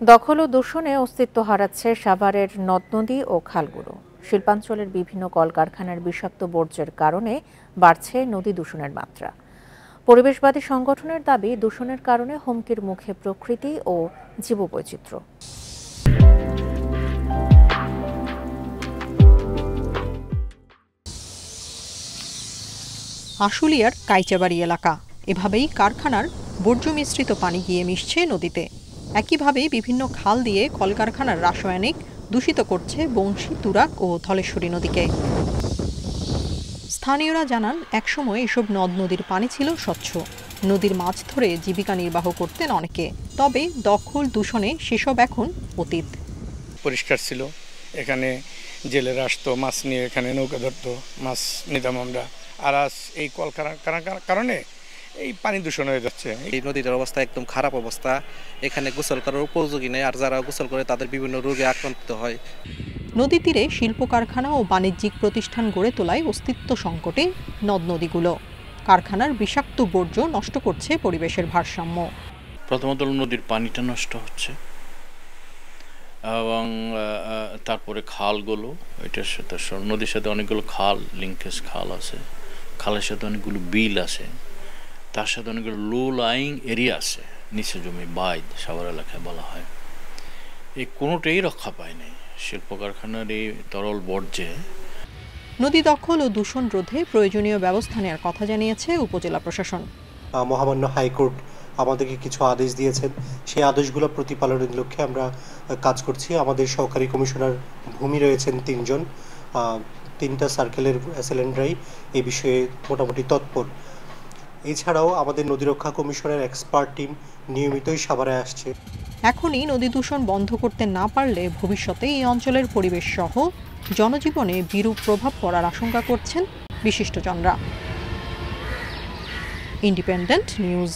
দখল ও দূষণে অস্তিত্ব হারাচ্ছে সাভারের নদ-নদী ও খালগুলো। শিল্পাঞ্চলের বিভিন্ন কলকারখানার বিষাক্ত বর্জ্যের কারণে বাড়ছে নদী দূষণের মাত্রা। পরিবেশবাদী সংগঠনের দাবি, দূষণের কারণে হুমকির মুখে প্রকৃতি ও জীববৈচিত্র্য। আশুলিয়ার কাইচাবাড়ি এলাকা, এভাবেই কারখানার বর্জ্য মিশ্রিত পানি গিয়ে মিশছে নদীতে। একইভাবে বিভিন্ন খাল দিয়ে কলকারখানার রাসায়নিক দূষিত করছে বংশী, তুরাগ ও ধলেশ্বরী নদীকে। স্থানীয়রা জানান, একসময় এসব নদ নদীর পানি ছিল স্বচ্ছ, নদীর মাছ ধরে জীবিকা নির্বাহ করতেন অনেকে। তবে দখল দূষণে সেসব এখন অতীত। পরিষ্কার ছিল, এখানে জেলেরা আসতো, মাছ নিয়ে এখানে নৌকা ধরতো, মাছ নিতাম আমরা। আর আজ এই কলকারখানার কারণে এই পানি দূষণ হয়ে যাচ্ছে। এই নদীটার অবস্থা একদম খারাপ অবস্থা, এখানে গোসল করার উপযোগী নেই, আর যারা গোসল করে তাদের বিভিন্ন রোগে আক্রান্ত হয়। নদী তীরে শিল্প কারখানা ও বাণিজ্যিক প্রতিষ্ঠান গড়ে তোলায় অস্তিত্ব সংকটে নদ নদীগুলো। কারখানার বিষাক্ত বর্জ্য নষ্ট করছে পরিবেশের ভারসাম্য। প্রথমত নদীর পানিটা নষ্ট হচ্ছে, এবং তারপরে খালগুলো, এটার সাথে নদীর সাথে অনেকগুলো খাল, লিঙ্কেজ খাল আছে, খালের সাথে অনেকগুলো বিল আছে, তার সাথে অনেকগুলো লো লাইং এরিয়া আছে, নিচে জমি বাইদ সাভার এলাকায় বলা হয়। এই কোনোটাই রক্ষা পায়নি শিল্প কারখানার এই তরল বর্জ্যে। নদী দখল ও দূষণ রোধে প্রয়োজনীয় ব্যবস্থা নেওয়ার কথা জানিয়েছে উপজেলা প্রশাসন। মহামান্য হাইকোর্ট আমাদেরকে কিছু আদেশ দিয়েছেন, সেই আদেশগুলো প্রতিপালনের লক্ষ্যে আমরা কাজ করছি। আমাদের সহকারী কমিশনার ভূমি রয়েছেন 3 জন, 3টা সার্কেলের অ্যাসেলেন্টরাই এই বিষয়ে মোটামুটি তৎপর। এছাড়াও আমাদের নদী রক্ষা কমিশনের এক্সপার্ট টিম নিয়মিতই সাভারে আসছে। এখনই নদী দূষণ বন্ধ করতে না পারলে ভবিষ্যতে এই অঞ্চলের পরিবেশ সহ জনজীবনে বিরূপ প্রভাব পড়ার আশঙ্কা করছেন বিশিষ্টজনরা। Independent news.